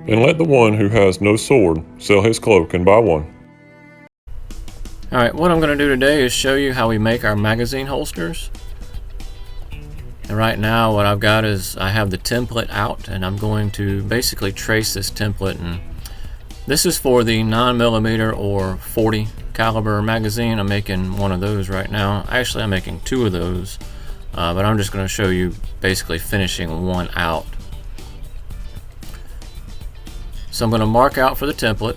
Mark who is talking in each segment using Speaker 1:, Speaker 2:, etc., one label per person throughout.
Speaker 1: and let the one who has no sword sell his cloak and buy one.
Speaker 2: Alright, what I'm going to do today is show you how we make our magazine holsters. And right now what I've got is I have the template out, and I'm going to basically trace this template. And this is for the 9mm or 40 caliber magazine. I'm making one of those right now. Actually, I'm making two of those, but I'm just going to show you basically finishing one out. So I'm going to mark out for the template.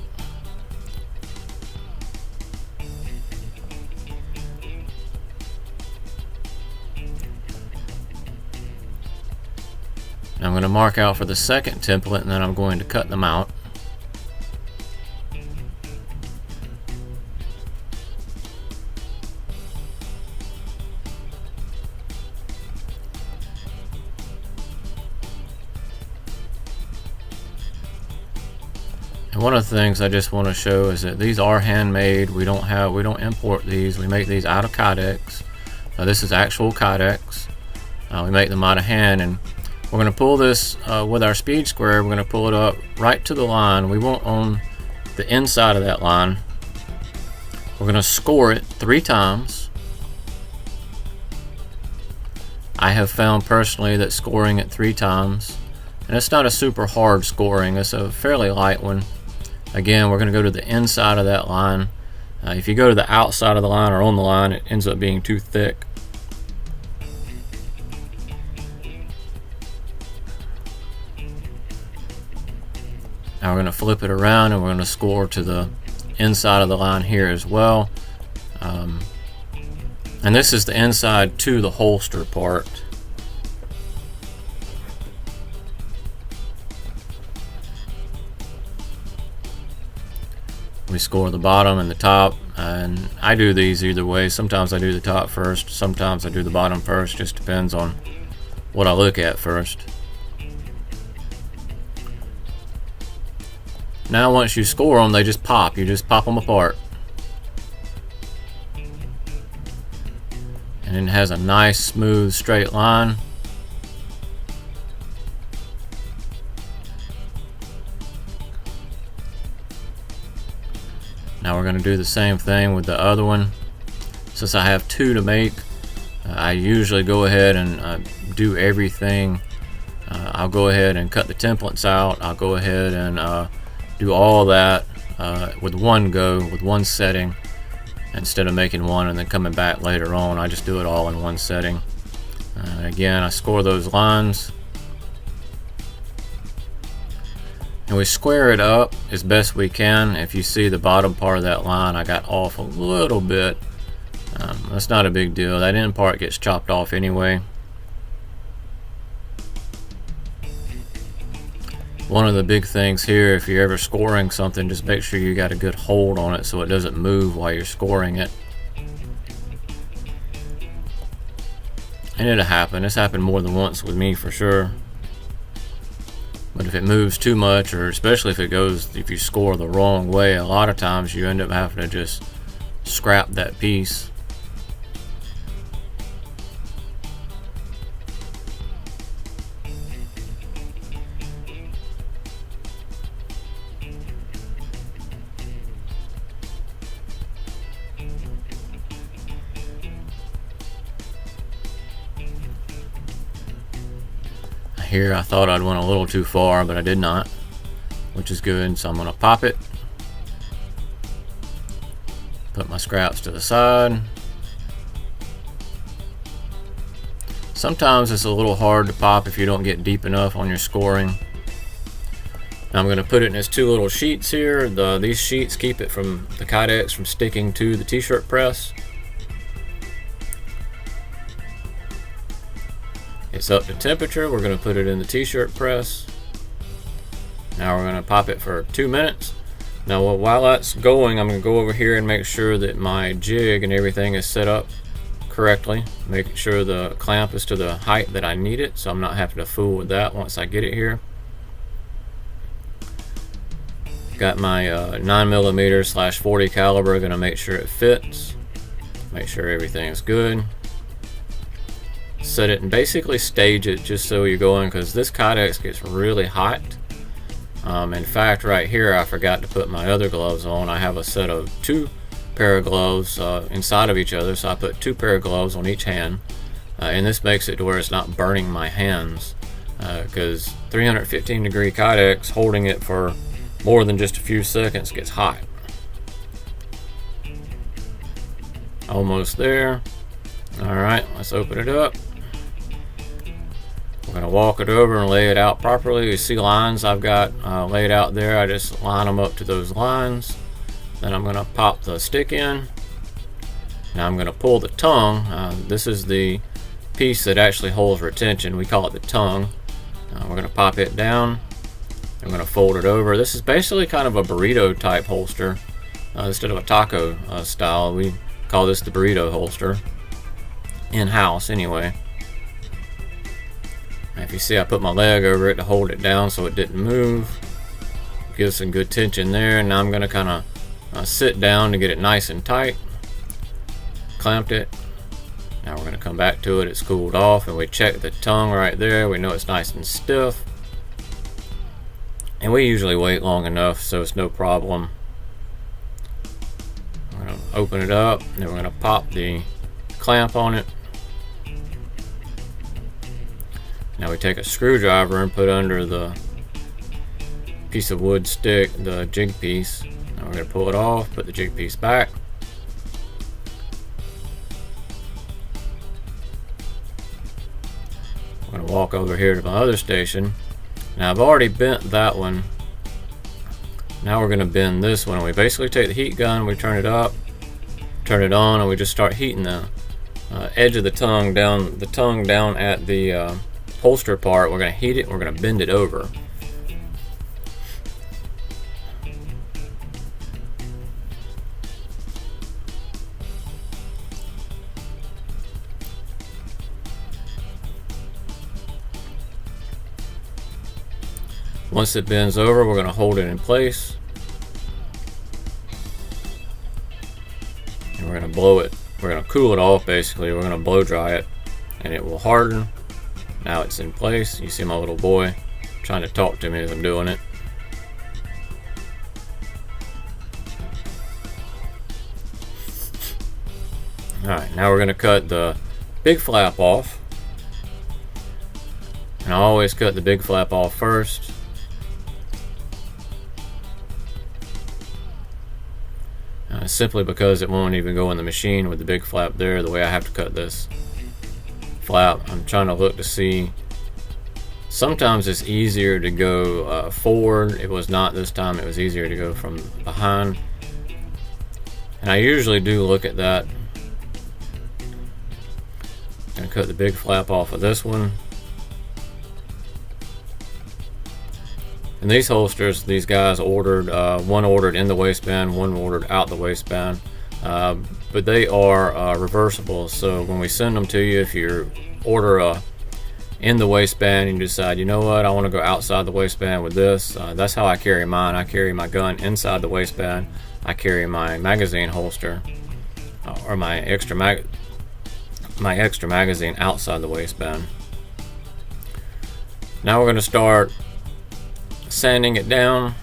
Speaker 2: I'm going to mark out for the second template, and then I'm going to cut them out. And one of the things I just want to show is that these are handmade. We don't import these. We make these out of Kydex. This is actual Kydex. We make them out of hand, and we're going to pull this with our speed square. We're going to pull it up right to the line. We want on the inside of that line. We're going to score it 3 times. I have found personally that scoring it 3 times, and it's not a super hard scoring, it's a fairly light one. Again, we're going to go to the inside of that line. If you go to the outside of the line or on the line, it ends up being too thick. Now we're going to flip it around, and we're going to score to the inside of the line here as well. And this is the inside to the holster part. We score the bottom and the top, and I do these either way. Sometimes I do the top first, sometimes I do the bottom first. Just depends on what I look at first. Now once you score them, they just pop. You just pop them apart. And then it has a nice smooth straight line. Now we're going to do the same thing with the other one. Since I have 2 to make, I usually go ahead and do everything. I'll go ahead and cut the templates out. I'll go ahead and do all that with one go, with one setting, instead of making one and then coming back later on. I just do it all in one setting. Again, I score those lines, and we square it up as best we can. If you see the bottom part of that line, I got off a little bit. That's not a big deal. That end part gets chopped off anyway. One of the big things here, if you're ever scoring something, just make sure you got a good hold on it so it doesn't move while you're scoring it. And it'll happen. It's happened more than once with me for sure. But if it moves too much, or especially if you score the wrong way, a lot of times you end up having to just scrap that piece. Here I thought I'd went a little too far, but I did not, which is good. So I'm going to pop it, put my scraps to the side. Sometimes it's a little hard to pop if you don't get deep enough on your scoring. Now I'm going to put it in its 2 little sheets here. These sheets keep it from the Kydex from sticking to the t-shirt press. It's up to temperature. We're going to put it in the t-shirt press. Now we're going to pop it for 2 minutes. Now while that's going, I'm going to go over here and make sure that my jig and everything is set up correctly. Making sure the clamp is to the height that I need it, so I'm not having to fool with that once I get it here. Got my 9mm/40 caliber. Going to make sure it fits. Make sure everything is good. Set it and basically stage it just so you're going, because this Kydex gets really hot. In fact, right here I forgot to put my other gloves on. I have a set of 2 pair of gloves inside of each other, so I put 2 pair of gloves on each hand, and this makes it to where it's not burning my hands, because 315 degree Kydex, holding it for more than just a few seconds, gets hot. Almost there. Alright, let's open it up. We're going to walk it over and lay it out properly. You see lines I've got laid out there. I just line them up to those lines. Then I'm going to pop the stick in. Now I'm going to pull the tongue. This is the piece that actually holds retention. We call it the tongue. We're going to pop it down. I'm going to fold it over. This is basically kind of a burrito type holster. Instead of a taco style, we call this the burrito holster. In-house anyway. If you see, I put my leg over it to hold it down so it didn't move. Give some good tension there. And now I'm going to kind of sit down to get it nice and tight. Clamped it. Now we're going to come back to it. It's cooled off, and we check the tongue right there. We know it's nice and stiff. And we usually wait long enough, so it's no problem. We're going to open it up, and then we're going to pop the clamp on it. Now we take a screwdriver and put under the piece of wood stick the jig piece. Now we're going to pull it off, put the jig piece back. I'm going to walk over here to my other station. Now I've already bent that one. Now we're going to bend this one. We basically take the heat gun, we turn it up, turn it on, and we just start heating the edge of the tongue down at the holster part. We're going to heat it, we're going to bend it over. Once it bends over, we're going to hold it in place. And we're going to blow it. We're going to cool it off basically. We're going to blow dry it and it will harden. Now it's in place. You see my little boy trying to talk to me as I'm doing it. Alright, now we're going to cut the big flap off. And I always cut the big flap off first. Simply because it won't even go in the machine with the big flap there, the way I have to cut this flap. I'm trying to look to see. Sometimes it's easier to go forward. It was not this time. It was easier to go from behind. And I usually do look at that. I'm going to cut the big flap off of this one. And these holsters, these guys ordered, one ordered in the waistband, one ordered out the waistband. But they are reversible, so when we send them to you, if you order in the waistband and you decide, you know what, I want to go outside the waistband with this, that's how I carry mine. I carry my gun inside the waistband. I carry my magazine holster, or my extra magazine outside the waistband. Now we're going to start sanding it down.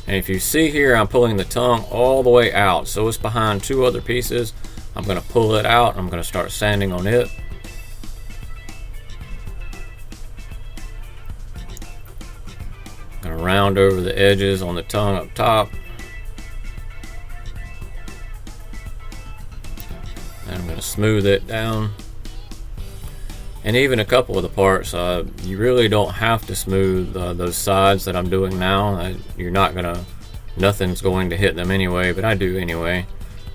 Speaker 2: And if you see here, I'm pulling the tongue all the way out, so it's behind 2 other pieces. I'm going to pull it out. I'm going to start sanding on it. I'm going to round over the edges on the tongue up top. And I'm going to smooth it down. And even a couple of the parts, you really don't have to smooth those sides that I'm doing now. You're not gonna, nothing's going to hit them anyway, but I do anyway.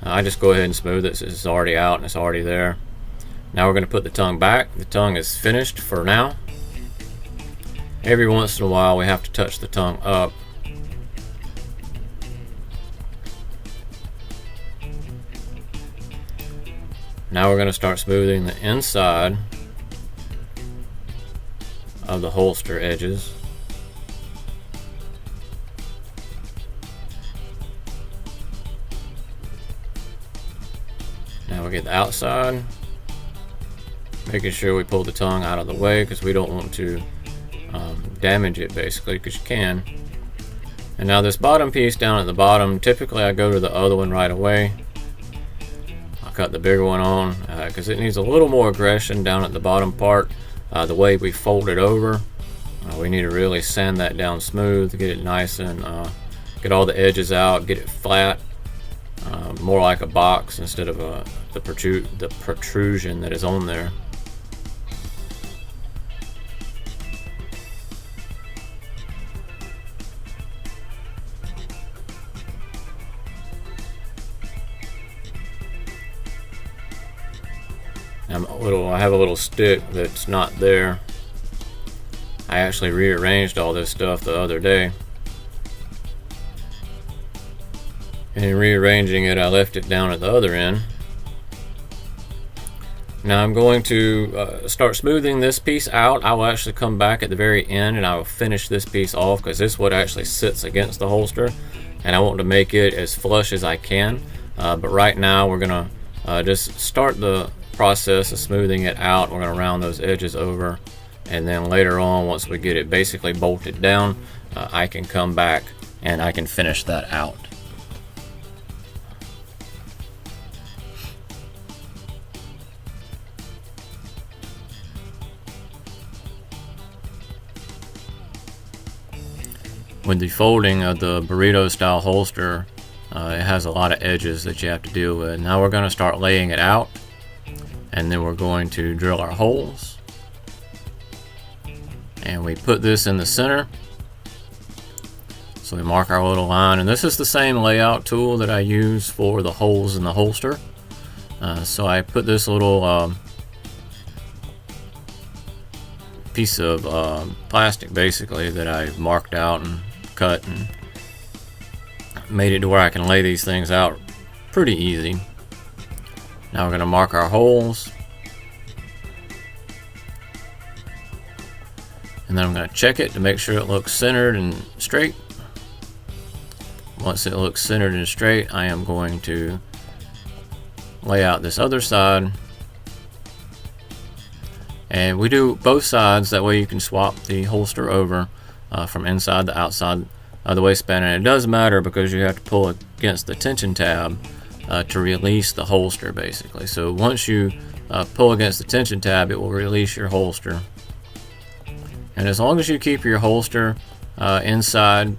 Speaker 2: I just go ahead and smooth it since it's already out and it's already there. Now we're gonna put the tongue back. The tongue is finished for now. Every once in a while we have to touch the tongue up. Now we're gonna start smoothing the inside of the holster edges. Now we get the outside, making sure we pull the tongue out of the way because we don't want to damage it basically, because you can. And now this bottom piece down at the bottom, typically I go to the other one right away. I'll cut the bigger one on because it needs a little more aggression down at the bottom part. The way we fold it over, we need to really sand that down smooth, get it nice and get all the edges out, get it flat, more like a box instead of the protrusion that is on there. I have a little stick that's not there. I actually rearranged all this stuff the other day. And in rearranging it, I left it down at the other end. Now I'm going to start smoothing this piece out. I will actually come back at the very end and I will finish this piece off, because this is what actually sits against the holster. And I want to make it as flush as I can. But right now we're going to just start the process of smoothing it out. We're going to round those edges over, and then later on, once we get it basically bolted down, I can come back and I can finish that out. With the folding of the burrito style holster, it has a lot of edges that you have to deal with. Now we're going to start laying it out, and then we're going to drill our holes. And we put this in the center. So we mark our little line, and this is the same layout tool that I use for the holes in the holster. So I put this little piece of plastic basically that I marked out and cut and made it to where I can lay these things out pretty easy. Now we're going to mark our holes, and then I'm going to check it to make sure it looks centered and straight. Once it looks centered and straight, I am going to lay out this other side, and we do both sides, that way you can swap the holster over from inside to outside of the waistband. And it does matter because you have to pull against the tension tab to release the holster basically. So once you pull against the tension tab, it will release your holster. And as long as you keep your holster inside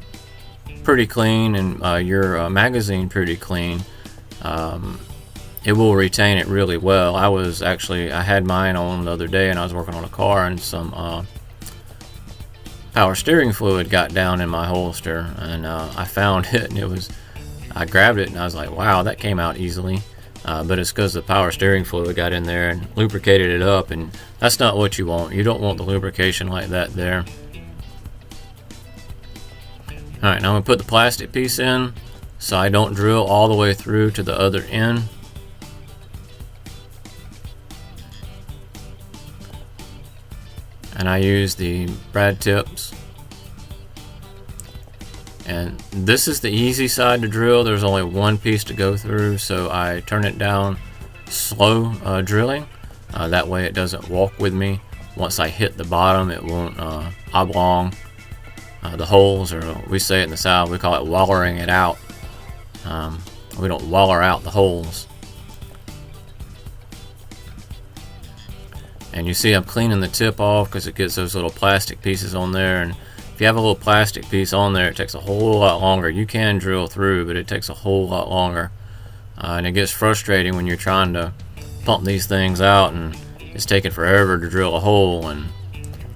Speaker 2: pretty clean and your magazine pretty clean, it will retain it really well. I had mine on the other day, and I was working on a car, and some power steering fluid got down in my holster, and I found it, and I grabbed it and I was like, wow, that came out easily. But it's because the power steering fluid got in there and lubricated it up, and that's not what you want. You don't want the lubrication like that there. Alright, now I'm going to put the plastic piece in so I don't drill all the way through to the other end. And I use the brad tips. And this is the easy side to drill. There's only one piece to go through, so I turn it down slow drilling. That way it doesn't walk with me. Once I hit the bottom, it won't oblong the holes, or we say it in the South, we call it wallering it out. We don't waller out the holes. And you see I'm cleaning the tip off because it gets those little plastic pieces on there, and if you have a little plastic piece on there, it takes a whole lot longer. You can drill through, but it takes a whole lot longer. And it gets frustrating when you're trying to pump these things out and it's taking forever to drill a hole, and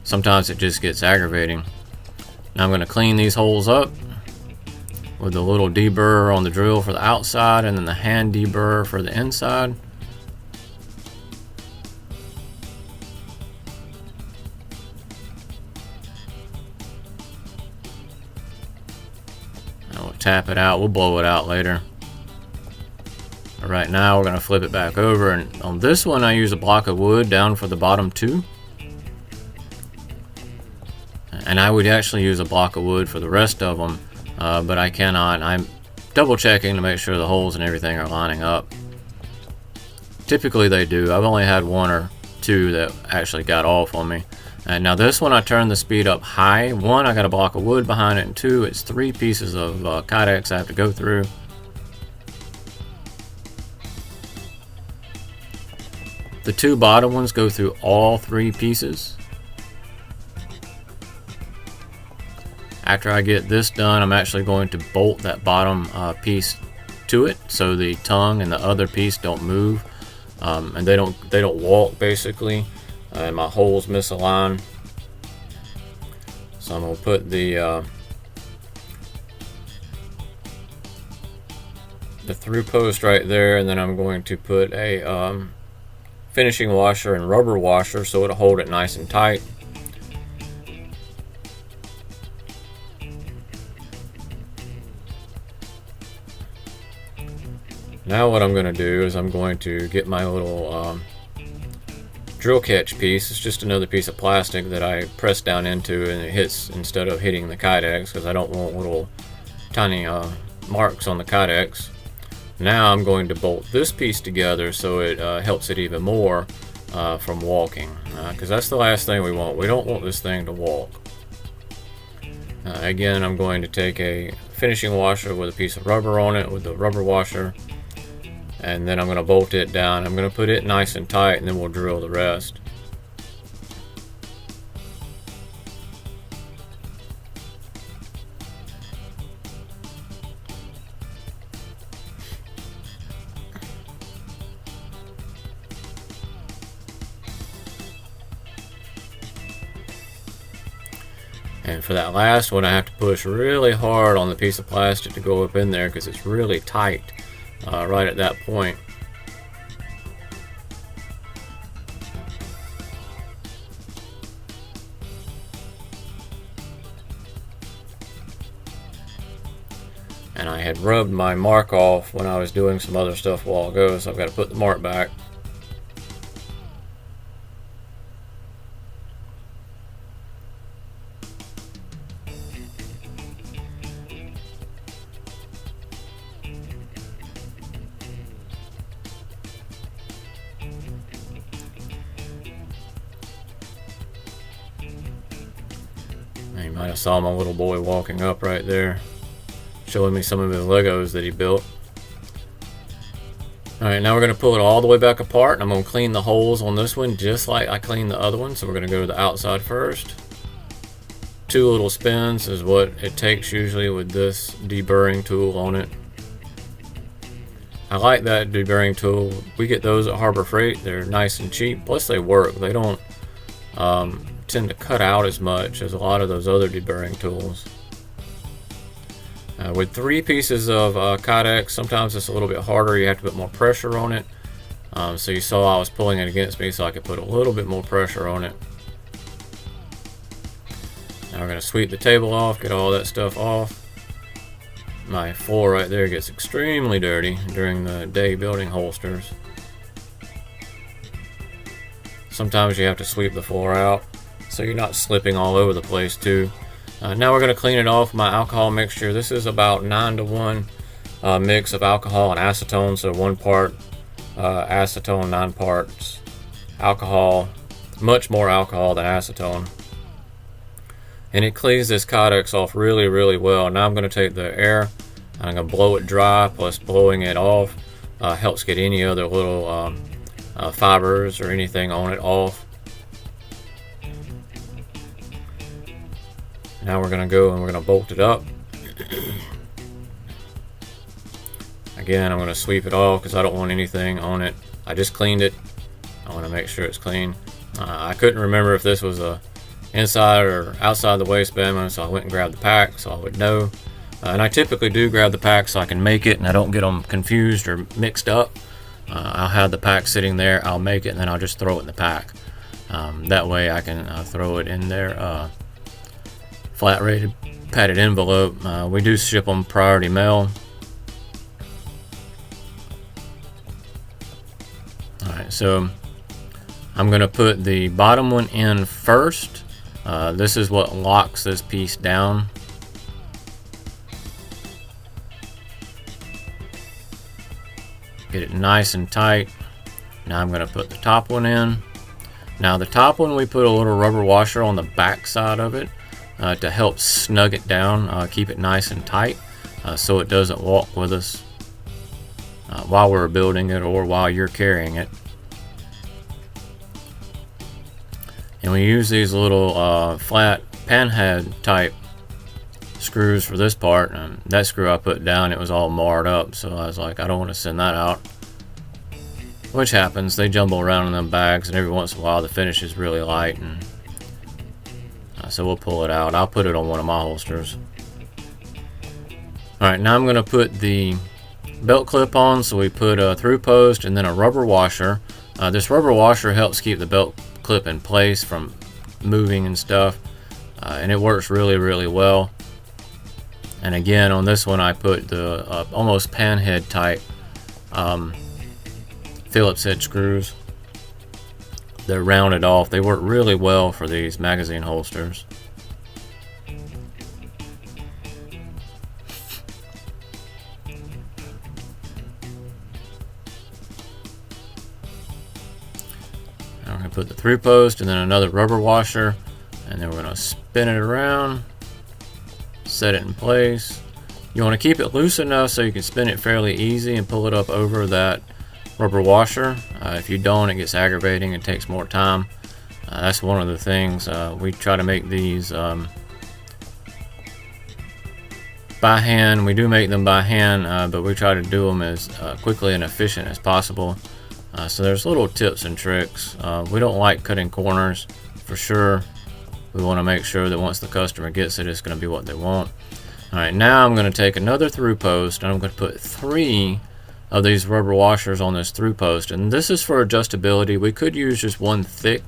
Speaker 2: sometimes it just gets aggravating. Now I'm going to clean these holes up with the little deburr on the drill for the outside, and then the hand deburr for the inside. We'll tap it out. We'll blow it out later. But right now we're going to flip it back over, and on this one I use a block of wood down for the bottom two. And I would actually use a block of wood for the rest of them, but I cannot. I'm double checking to make sure the holes and everything are lining up. Typically they do. I've only had one or two that actually got off on me. And now this one I turned the speed up high. One, I got a block of wood behind it, and two, it's 3 pieces of Kydex I have to go through. The 2 bottom ones go through all 3 pieces. After I get this done, I'm actually going to bolt that bottom piece to it, so the tongue and the other piece don't move, and they don't walk basically, and my holes misalign. So I'm gonna put the through post right there, and then I'm going to put a finishing washer and rubber washer so it'll hold it nice and tight. Now what I'm going to do is I'm going to get my little drill catch piece. It's just another piece of plastic that I press down into, and it hits instead of hitting the Kydex, because I don't want little tiny marks on the Kydex. Now I'm going to bolt this piece together so it helps it even more from walking, because that's the last thing we want. We don't want this thing to walk. Again, I'm going to take a finishing washer with a piece of rubber on it with the rubber washer, and then I'm going to bolt it down. I'm going to put it nice and tight, and then we'll drill the rest. And for that last one, I have to push really hard on the piece of plastic to go up in there, because it's really tight right at that point. And I had rubbed my mark off when I was doing some other stuff a while ago, so I've got to put the mark back. You might have saw my little boy walking up right there, showing me some of his Legos that he built. Alright, now we're going to pull it all the way back apart, and I'm going to clean the holes on this one just like I cleaned the other one. So we're going to go to the outside first. 2 little spins is what it takes usually with this deburring tool on it. I like that deburring tool. We get those at Harbor Freight. They're nice and cheap, plus they work. They don't tend to cut out as much as a lot of those other deburring tools. With 3 pieces of Kydex, sometimes it's a little bit harder. You have to put more pressure on it. So you saw I was pulling it against me so I could put a little bit more pressure on it. Now we're going to sweep the table off, get all that stuff off. My floor right there gets extremely dirty during the day building holsters. Sometimes you have to sweep the floor out so you're not slipping all over the place too. Now we're going to clean it off with my alcohol mixture. This is about 9-to-1 mix of alcohol and acetone, so 1 part acetone, 9 parts alcohol. Much more alcohol than acetone. And it cleans this Kydex off really, really well. Now I'm going to take the air, I'm going to blow it dry, plus blowing it off helps get any other little fibers or anything on it off. Now we're going to go and we're going to bolt it up. Again, I'm going to sweep it off because I don't want anything on it. I just cleaned it. I want to make sure it's clean. I couldn't remember if this was a inside or outside the waistband, so I went and grabbed the pack so I would know. And I typically do grab the pack so I can make it and I don't get them confused or mixed up. I'll have the pack sitting there, I'll make it, and then I'll just throw it in the pack. That way I can throw it in there. Flat rated padded envelope. We do ship them priority mail. Alright, so I'm going to put the bottom one in first. This is what locks this piece down. Get it nice and tight. Now I'm going to put the top one in. Now the top one, we put a little rubber washer on the back side of it to help snug it down, keep it nice and tight, so it doesn't walk with us while we're building it or while you're carrying it. And we use these little flat panhead type screws for this part, and that screw I put down, it was all marred up, so I was like, I don't want to send that out. Which happens, they jumble around in them bags, and every once in a while the finish is really light, and so we'll pull it out. I'll put it on one of my holsters. Alright, now I'm going to put the belt clip on, so we put a through post and then a rubber washer. This rubber washer helps keep the belt clip in place from moving and stuff, and it works really well. And again, on this one I put the almost panhead type Phillips head screws. They're rounded off. They work really well for these magazine holsters. Now we're going to put the through post and then another rubber washer, and then we're going to spin it around, set it in place. You want to keep it loose enough so you can spin it fairly easy and pull it up over that rubber washer. If you don't, it gets aggravating and takes more time. That's one of the things. We try to make these by hand. We do make them by hand, but we try to do them as quickly and efficient as possible. So there's little tips and tricks. We don't like cutting corners, for sure. We want to make sure that once the customer gets it, it's going to be what they want. Alright, now I'm going to take another through post, and I'm going to put 3 of these rubber washers on this through post, and this is for adjustability. We could use just one thick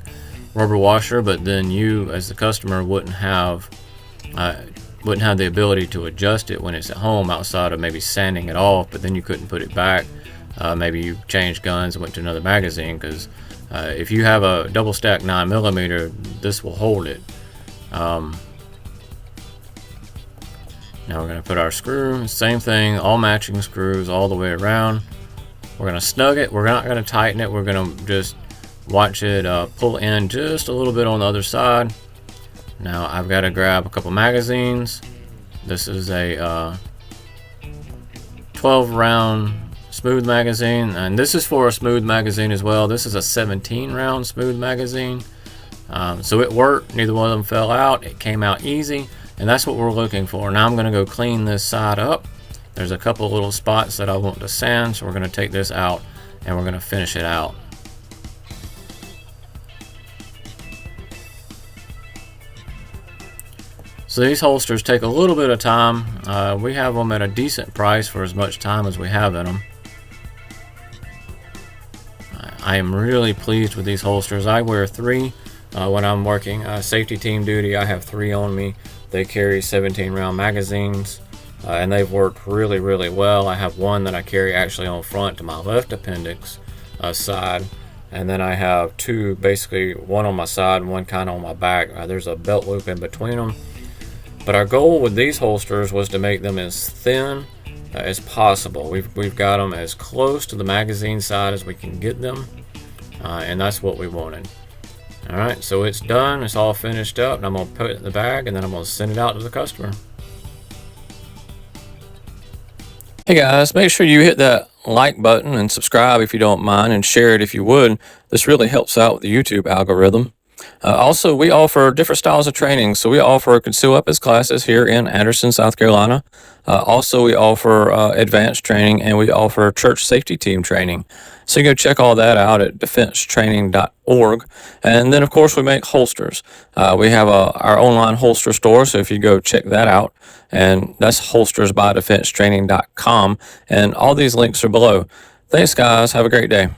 Speaker 2: rubber washer, but then you as the customer wouldn't have the ability to adjust it when it's at home, outside of maybe sanding it off, but then you couldn't put it back. Maybe you changed guns and went to another magazine, because if you have a double stack 9mm, this will hold it. Now we're going to put our screw, same thing, all matching screws all the way around. We're going to snug it. We're not going to tighten it. We're going to just watch it pull in just a little bit on the other side. Now I've got to grab a couple magazines. This is a 12 round smooth magazine, and this is for a smooth magazine as well. This is a 17 round smooth magazine. So it worked. Neither one of them fell out. It came out easy. And that's what we're looking for. Now I'm going to go clean this side up. There's a couple little spots that I want to sand, so we're going to take this out and we're going to finish it out. So these holsters take a little bit of time. We have them at a decent price for as much time as we have in them. I am really pleased with these holsters. I wear 3 when I'm working safety team duty. I have 3 on me. They carry 17 round magazines, and they've worked really well. I have one that I carry actually on front to my left appendix side, and then I have 2, basically one on my side and one kind of on my back. There's a belt loop in between them. But our goal with these holsters was to make them as thin as possible. We've got them as close to the magazine side as we can get them, and that's what we wanted. Alright, so it's done, it's all finished up, and I'm going to put it in the bag, and then I'm going to send it out to the customer. Hey guys, make sure you hit that like button and subscribe if you don't mind, and share it if you would. This really helps out with the YouTube algorithm. Also, we offer different styles of training. So we offer conceal weapons classes here in Anderson, South Carolina. Also, we offer advanced training, and we offer church safety team training. So you can go check all that out at defensetraining.org. And then, of course, we make holsters. We have our online holster store, so if you go check that out, and that's holstersbydefensetraining.com. And all these links are below. Thanks, guys. Have a great day.